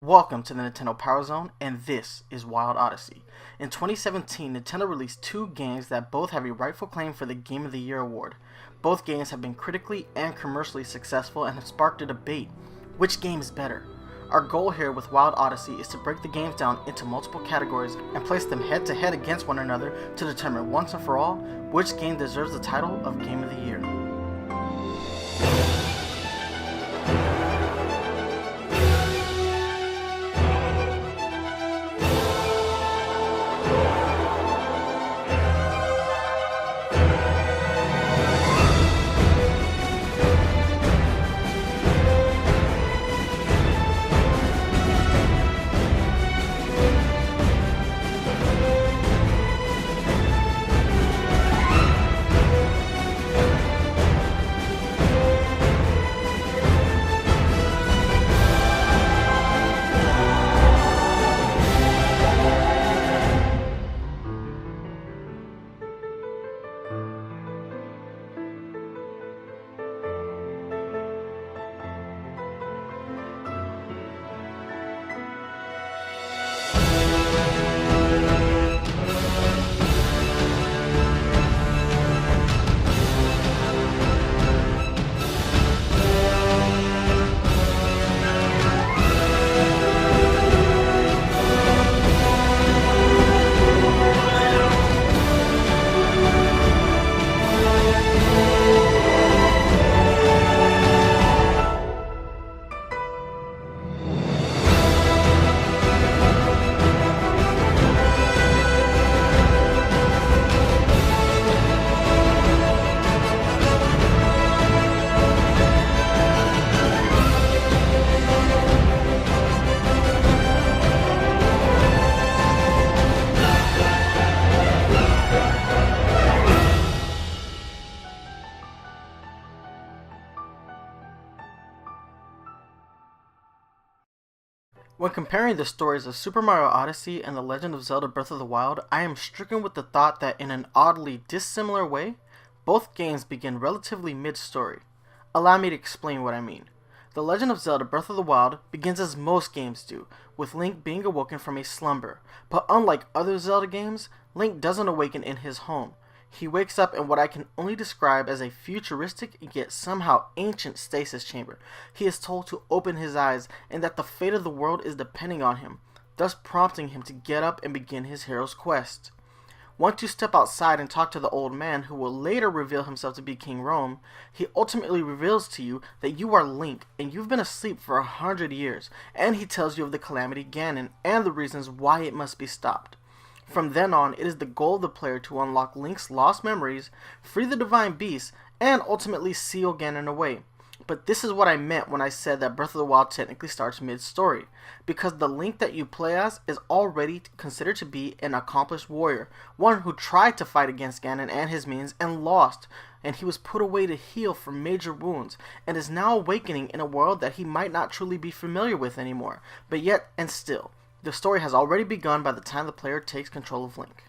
Welcome to the Nintendo Power Zone, and this is Wild Odyssey. In 2017, Nintendo released two games that both have a rightful claim for the Game of the Year award. Both games have been critically and commercially successful and have sparked a debate. Which game is better? Our goal here with Wild Odyssey is to break the games down into multiple categories and place them head to head against one another to determine once and for all which game deserves the title of Game of the Year. When comparing the stories of Super Mario Odyssey and The Legend of Zelda Breath of the Wild, I am stricken with the thought that in an oddly dissimilar way, both games begin relatively mid-story. Allow me to explain what I mean. The Legend of Zelda Breath of the Wild begins as most games do, with Link being awoken from a slumber, but unlike other Zelda games, Link doesn't awaken in his home. He wakes up in what I can only describe as a futuristic yet somehow ancient stasis chamber. He is told to open his eyes and that the fate of the world is depending on him, thus prompting him to get up and begin his hero's quest. Once you step outside and talk to the old man, who will later reveal himself to be King Rome, he ultimately reveals to you that you are Link and you've been asleep for 100 years, and he tells you of the Calamity Ganon and the reasons why it must be stopped. From then on, it is the goal of the player to unlock Link's lost memories, free the Divine Beast, and ultimately seal Ganon away. But this is what I meant when I said that Breath of the Wild technically starts mid-story, because the Link that you play as is already considered to be an accomplished warrior, one who tried to fight against Ganon and his minions and lost, and he was put away to heal from major wounds, and is now awakening in a world that he might not truly be familiar with anymore, but yet and still. The story has already begun by the time the player takes control of Link.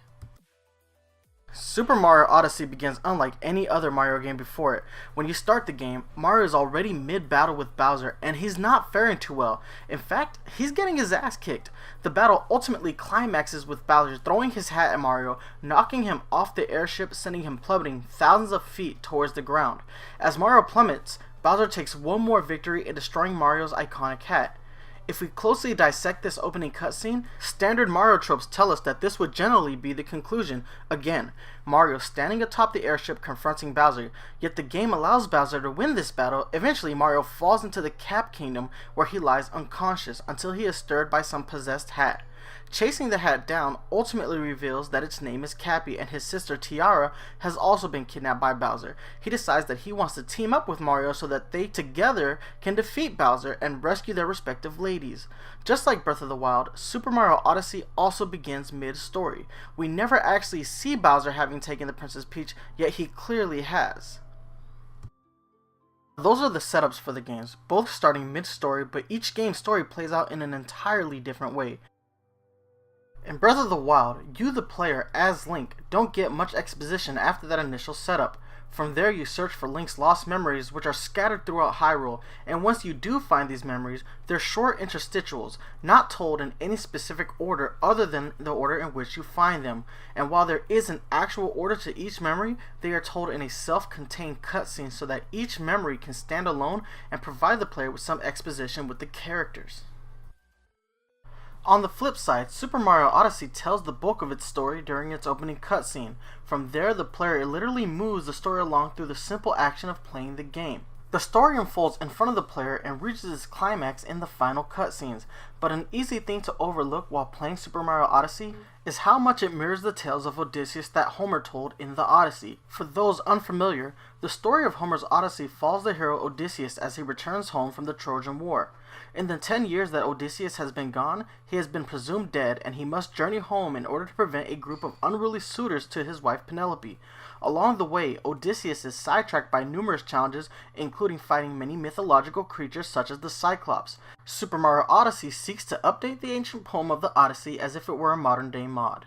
Super Mario Odyssey begins unlike any other Mario game before it. When you start the game, Mario is already mid-battle with Bowser, and he's not faring too well. In fact, he's getting his ass kicked. The battle ultimately climaxes with Bowser throwing his hat at Mario, knocking him off the airship, sending him plummeting thousands of feet towards the ground. As Mario plummets, Bowser takes one more victory in destroying Mario's iconic hat. If we closely dissect this opening cutscene, standard Mario tropes tell us that this would generally be the conclusion. Again, Mario standing atop the airship confronting Bowser, yet the game allows Bowser to win this battle. Eventually, Mario falls into the Cap Kingdom where he lies unconscious until he is stirred by some possessed hat. Chasing the hat down ultimately reveals that its name is Cappy, and his sister Tiara has also been kidnapped by Bowser. He decides that he wants to team up with Mario so that they together can defeat Bowser and rescue their respective ladies. Just like Breath of the Wild, Super Mario Odyssey also begins mid-story. We never actually see Bowser having taken the Princess Peach, yet he clearly has. Those are the setups for the games, both starting mid-story, but each game's story plays out in an entirely different way. In Breath of the Wild, you the player, as Link, don't get much exposition after that initial setup. From there you search for Link's lost memories, which are scattered throughout Hyrule, and once you do find these memories, they're short interstitials, not told in any specific order other than the order in which you find them, and while there is an actual order to each memory, they are told in a self-contained cutscene so that each memory can stand alone and provide the player with some exposition with the characters. On the flip side, Super Mario Odyssey tells the bulk of its story during its opening cutscene. From there, the player literally moves the story along through the simple action of playing the game. The story unfolds in front of the player and reaches its climax in the final cutscenes, but an easy thing to overlook while playing Super Mario Odyssey is how much it mirrors the tales of Odysseus that Homer told in the Odyssey. For those unfamiliar, the story of Homer's Odyssey follows the hero Odysseus as he returns home from the Trojan War. In the 10 years that Odysseus has been gone, he has been presumed dead, and he must journey home in order to prevent a group of unruly suitors to his wife Penelope. Along the way, Odysseus is sidetracked by numerous challenges, including fighting many mythological creatures such as the Cyclops. Super Mario Odyssey seeks to update the ancient poem of the Odyssey as if it were a modern-day mod.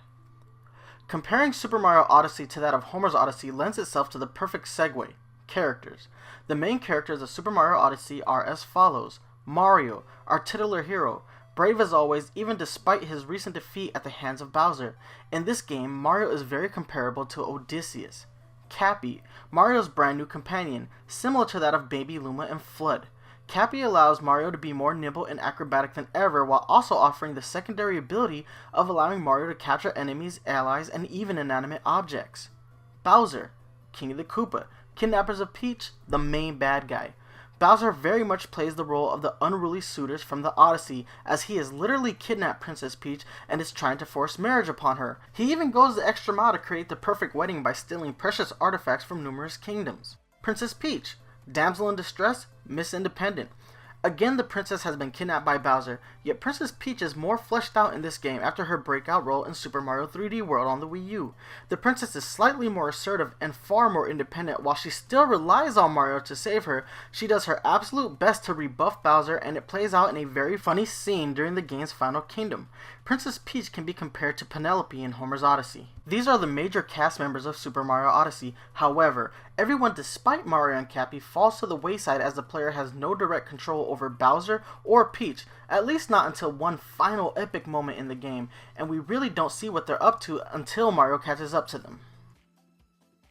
Comparing Super Mario Odyssey to that of Homer's Odyssey lends itself to the perfect segue. Characters. The main characters of Super Mario Odyssey are as follows. Mario, our titular hero, brave as always even despite his recent defeat at the hands of Bowser. In this game, Mario is very comparable to Odysseus. Cappy, Mario's brand new companion, similar to that of Baby Luma and Flood. Cappy allows Mario to be more nimble and acrobatic than ever while also offering the secondary ability of allowing Mario to capture enemies, allies, and even inanimate objects. Bowser, King of the Koopa, Kidnappers of Peach, the main bad guy. Bowser very much plays the role of the unruly suitors from the Odyssey, as he has literally kidnapped Princess Peach and is trying to force marriage upon her. He even goes the extra mile to create the perfect wedding by stealing precious artifacts from numerous kingdoms. Princess Peach, damsel in distress, Miss Independent. Again, the princess has been kidnapped by Bowser, yet Princess Peach is more fleshed out in this game after her breakout role in Super Mario 3D World on the Wii U. The princess is slightly more assertive and far more independent. While she still relies on Mario to save her, she does her absolute best to rebuff Bowser, and it plays out in a very funny scene during the game's final kingdom. Princess Peach can be compared to Penelope in Homer's Odyssey. These are the major cast members of Super Mario Odyssey. However, everyone despite Mario and Cappy falls to the wayside as the player has no direct control over Bowser or Peach, at least not until one final epic moment in the game, and we really don't see what they're up to until Mario catches up to them.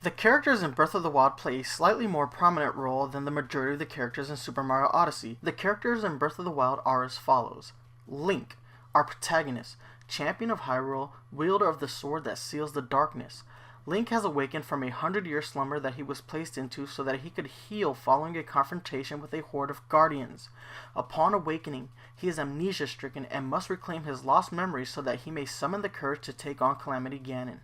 The characters in Breath of the Wild play a slightly more prominent role than the majority of the characters in Super Mario Odyssey. The characters in Breath of the Wild are as follows. Link, our protagonist, champion of Hyrule, wielder of the sword that seals the darkness. Link has awakened from a 100-year slumber that he was placed into so that he could heal following a confrontation with a horde of guardians. Upon awakening, he is amnesia-stricken and must reclaim his lost memories so that he may summon the courage to take on Calamity Ganon.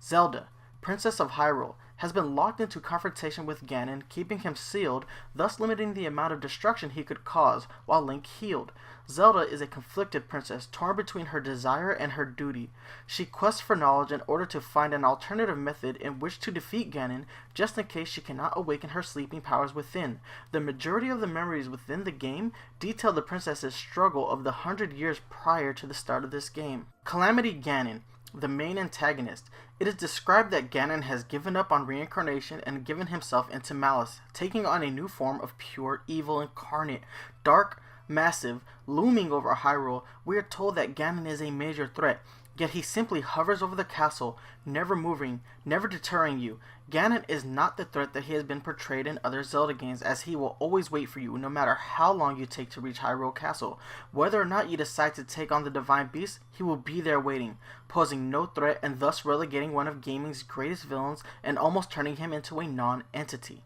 Zelda, Princess of Hyrule, has been locked into confrontation with Ganon, keeping him sealed, thus limiting the amount of destruction he could cause, while Link healed. Zelda is a conflicted princess, torn between her desire and her duty. She quests for knowledge in order to find an alternative method in which to defeat Ganon, just in case she cannot awaken her sleeping powers within. The majority of the memories within the game detail the princess's struggle of the 100 years prior to the start of this game. Calamity Ganon, the main antagonist. It is described that Ganon has given up on reincarnation and given himself into malice, taking on a new form of pure evil incarnate. Dark, massive, looming over Hyrule, we are told that Ganon is a major threat, yet he simply hovers over the castle, never moving, never deterring you. Ganon is not the threat that he has been portrayed in other Zelda games, as he will always wait for you no matter how long you take to reach Hyrule Castle. Whether or not you decide to take on the Divine Beast, he will be there waiting, posing no threat and thus relegating one of gaming's greatest villains and almost turning him into a non-entity.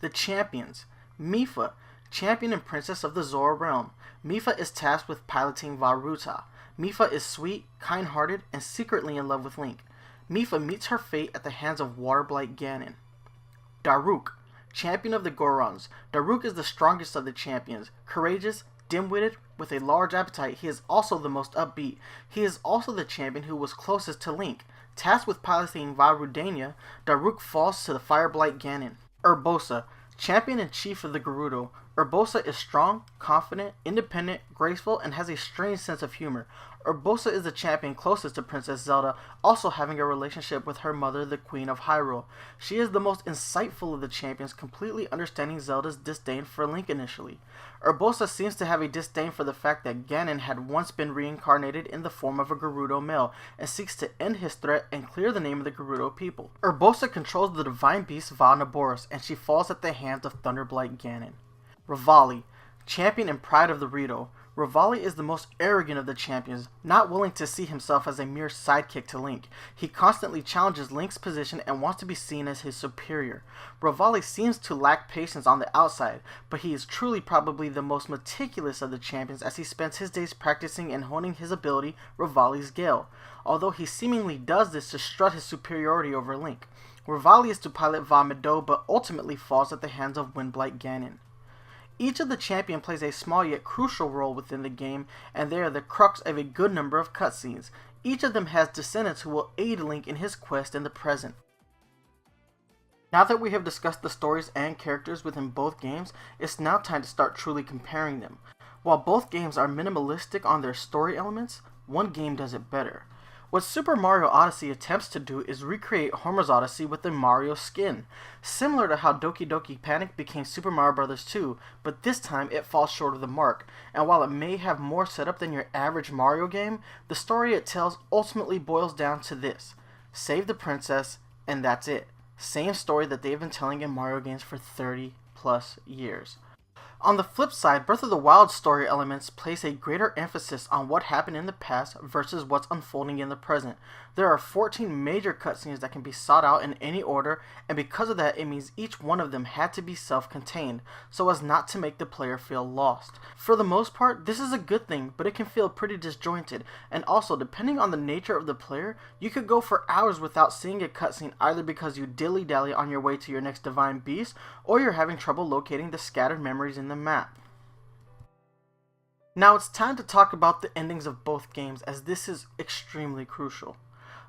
The champions. Mipha, champion and princess of the Zora realm. Mipha is tasked with piloting Vah Ruta. Mipha is sweet, kind-hearted, and secretly in love with Link. Mipha meets her fate at the hands of Waterblight Ganon. Daruk, champion of the Gorons. Daruk is the strongest of the champions. Courageous, dim-witted, with a large appetite, he is also the most upbeat. He is also the champion who was closest to Link. Tasked with piloting Vah Rudania, Daruk falls to the Fireblight Ganon. Urbosa, champion and chief of the Gerudo. Urbosa is strong, confident, independent, graceful, and has a strange sense of humor. Urbosa is the champion closest to Princess Zelda, also having a relationship with her mother, the Queen of Hyrule. She is the most insightful of the champions, completely understanding Zelda's disdain for Link initially. Urbosa seems to have a disdain for the fact that Ganon had once been reincarnated in the form of a Gerudo male, and seeks to end his threat and clear the name of the Gerudo people. Urbosa controls the divine beast Va Naboris, and she falls at the hands of Thunderblight Ganon. Revali, champion and pride of the Rito. Revali is the most arrogant of the champions, not willing to see himself as a mere sidekick to Link. He constantly challenges Link's position and wants to be seen as his superior. Revali seems to lack patience on the outside, but he is truly probably the most meticulous of the champions as he spends his days practicing and honing his ability, Revali's Gale, although he seemingly does this to strut his superiority over Link. Revali is to pilot Va Medoh, but ultimately falls at the hands of Windblight Ganon. Each of the champion plays a small yet crucial role within the game, and they are the crux of a good number of cutscenes. Each of them has descendants who will aid Link in his quest in the present. Now that we have discussed the stories and characters within both games, it's now time to start truly comparing them. While both games are minimalistic on their story elements, one game does it better. What Super Mario Odyssey attempts to do is recreate Homer's Odyssey with a Mario skin, similar to how Doki Doki Panic became Super Mario Bros. 2, but this time it falls short of the mark, and while it may have more setup than your average Mario game, the story it tells ultimately boils down to this: save the princess, and that's it. Same story that they've been telling in Mario games for 30 plus years. On the flip side, Breath of the Wild story elements place a greater emphasis on what happened in the past versus what's unfolding in the present. There are 14 major cutscenes that can be sought out in any order, and because of that, it means each one of them had to be self-contained, so as not to make the player feel lost. For the most part, this is a good thing, but it can feel pretty disjointed, and also, depending on the nature of the player, you could go for hours without seeing a cutscene either because you dilly-dally on your way to your next divine beast, or you're having trouble locating the scattered memories in the map. Now it's time to talk about the endings of both games, as this is extremely crucial.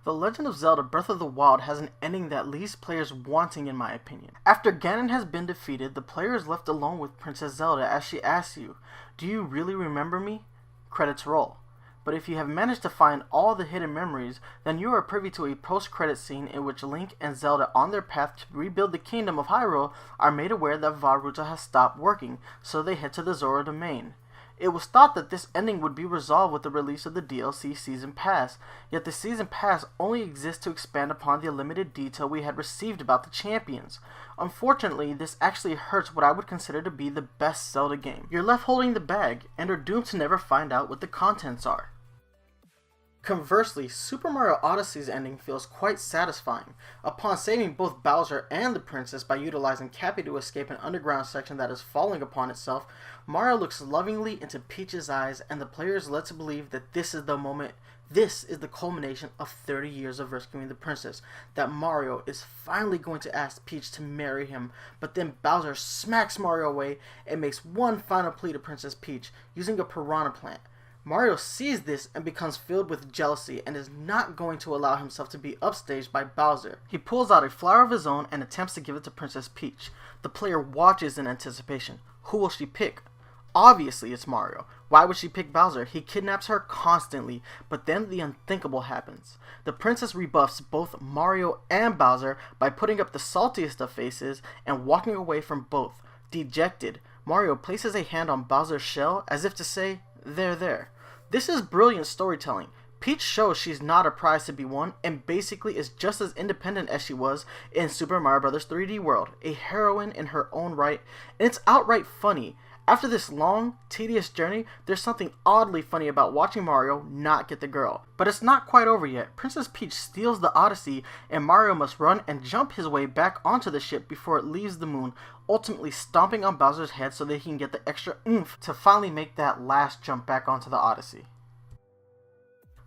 The Legend of Zelda Breath of the Wild has an ending that leaves players wanting, in my opinion. After Ganon has been defeated, the player is left alone with Princess Zelda as she asks you, "Do you really remember me?" Credits roll. But if you have managed to find all the hidden memories, then you are privy to a post-credit scene in which Link and Zelda, on their path to rebuild the kingdom of Hyrule, are made aware that Vah Ruta has stopped working, so they head to the Zora domain. It was thought that this ending would be resolved with the release of the DLC Season Pass, yet the Season Pass only exists to expand upon the limited detail we had received about the champions. Unfortunately, this actually hurts what I would consider to be the best Zelda game. You're left holding the bag, and are doomed to never find out what the contents are. Conversely, Super Mario Odyssey's ending feels quite satisfying. Upon saving both Bowser and the princess by utilizing Cappy to escape an underground section that is falling upon itself, Mario looks lovingly into Peach's eyes, and the player is led to believe that this is the moment, this is the culmination of 30 years of rescuing the princess, that Mario is finally going to ask Peach to marry him, but then Bowser smacks Mario away and makes one final plea to Princess Peach, using a piranha plant. Mario sees this and becomes filled with jealousy and is not going to allow himself to be upstaged by Bowser. He pulls out a flower of his own and attempts to give it to Princess Peach. The player watches in anticipation. Who will she pick? Obviously it's Mario. Why would she pick Bowser? He kidnaps her constantly, but then the unthinkable happens. The princess rebuffs both Mario and Bowser by putting up the saltiest of faces and walking away from both. Dejected, Mario places a hand on Bowser's shell as if to say, there. This is brilliant storytelling. Peach shows she's not a prize to be won and basically is just as independent as she was in Super Mario Bros. 3D World, a heroine in her own right, and it's outright funny. After this long, tedious journey, there's something oddly funny about watching Mario not get the girl. But it's not quite over yet. Princess Peach steals the Odyssey, and Mario must run and jump his way back onto the ship before it leaves the moon, ultimately stomping on Bowser's head so that he can get the extra oomph to finally make that last jump back onto the Odyssey.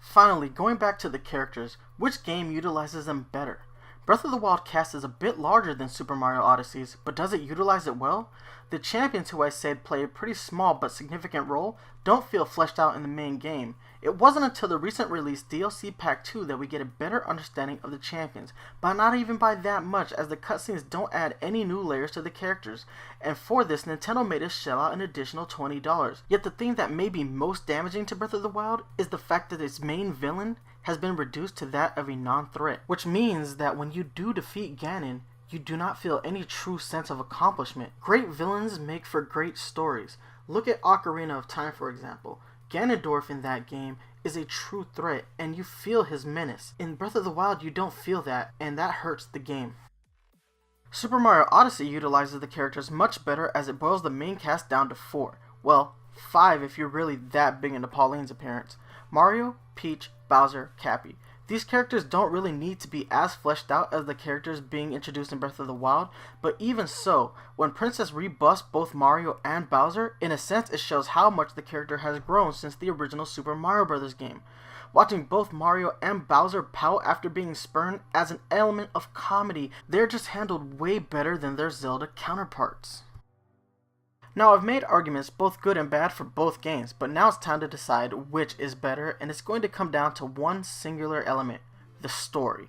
Finally, going back to the characters, which game utilizes them better? Breath of the Wild cast is a bit larger than Super Mario Odyssey's, but does it utilize it well? The champions, who I said play a pretty small but significant role, don't feel fleshed out in the main game. It wasn't until the recent release DLC Pack 2 that we get a better understanding of the champions, but not even by that much, as the cutscenes don't add any new layers to the characters, and for this Nintendo made us shell out an additional $20. Yet the thing that may be most damaging to Breath of the Wild is the fact that its main villain has been reduced to that of a non-threat, which means that when you do defeat Ganon, you do not feel any true sense of accomplishment. Great villains make for great stories. Look at Ocarina of Time, for example. Ganondorf in that game is a true threat, and you feel his menace. In Breath of the Wild, you don't feel that, and that hurts the game. Super Mario Odyssey utilizes the characters much better, as it boils the main cast down to 4. Well, 5 if you're really that big into Pauline's appearance. Mario, Peach, Bowser, Cappy. These characters don't really need to be as fleshed out as the characters being introduced in Breath of the Wild, but even so, when Princess rebuffs both Mario and Bowser, in a sense it shows how much the character has grown since the original Super Mario Bros. Game. Watching both Mario and Bowser pout after being spurned adds an element of comedy. They're just handled way better than their Zelda counterparts. Now, I've made arguments both good and bad for both games, but now it's time to decide which is better, and it's going to come down to one singular element: the story.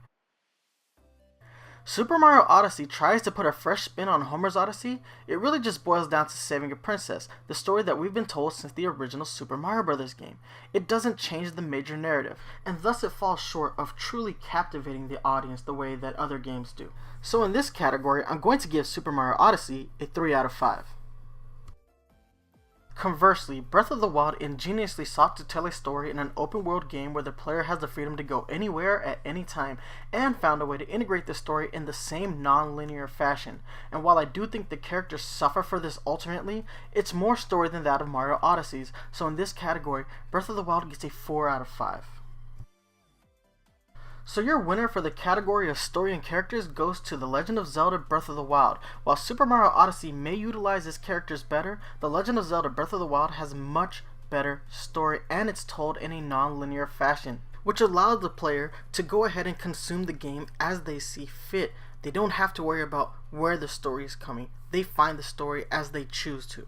Super Mario Odyssey tries to put a fresh spin on Homer's Odyssey. It really just boils down to saving a princess, the story that we've been told since the original Super Mario Bros. Game. It doesn't change the major narrative, and thus it falls short of truly captivating the audience the way that other games do. So in this category, I'm going to give Super Mario Odyssey a 3 out of 5. Conversely, Breath of the Wild ingeniously sought to tell a story in an open-world game where the player has the freedom to go anywhere at any time, and found a way to integrate the story in the same non-linear fashion. And while I do think the characters suffer for this ultimately, it's more story than that of Mario Odyssey's, so in this category, Breath of the Wild gets a 4 out of 5. So your winner for the category of story and characters goes to The Legend of Zelda Breath of the Wild. While Super Mario Odyssey may utilize its characters better, The Legend of Zelda Breath of the Wild has much better story, and it's told in a non-linear fashion, which allows the player to go ahead and consume the game as they see fit. They don't have to worry about where the story is coming. They find the story as they choose to.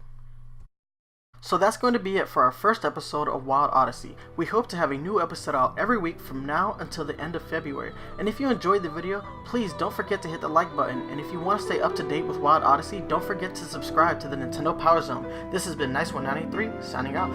So that's going to be it for our first episode of Wild Odyssey. We hope to have a new episode out every week from now until the end of February. And if you enjoyed the video, please don't forget to hit the like button. And if you want to stay up to date with Wild Odyssey, don't forget to subscribe to the Nintendo Power Zone. This has been Nice193, signing off.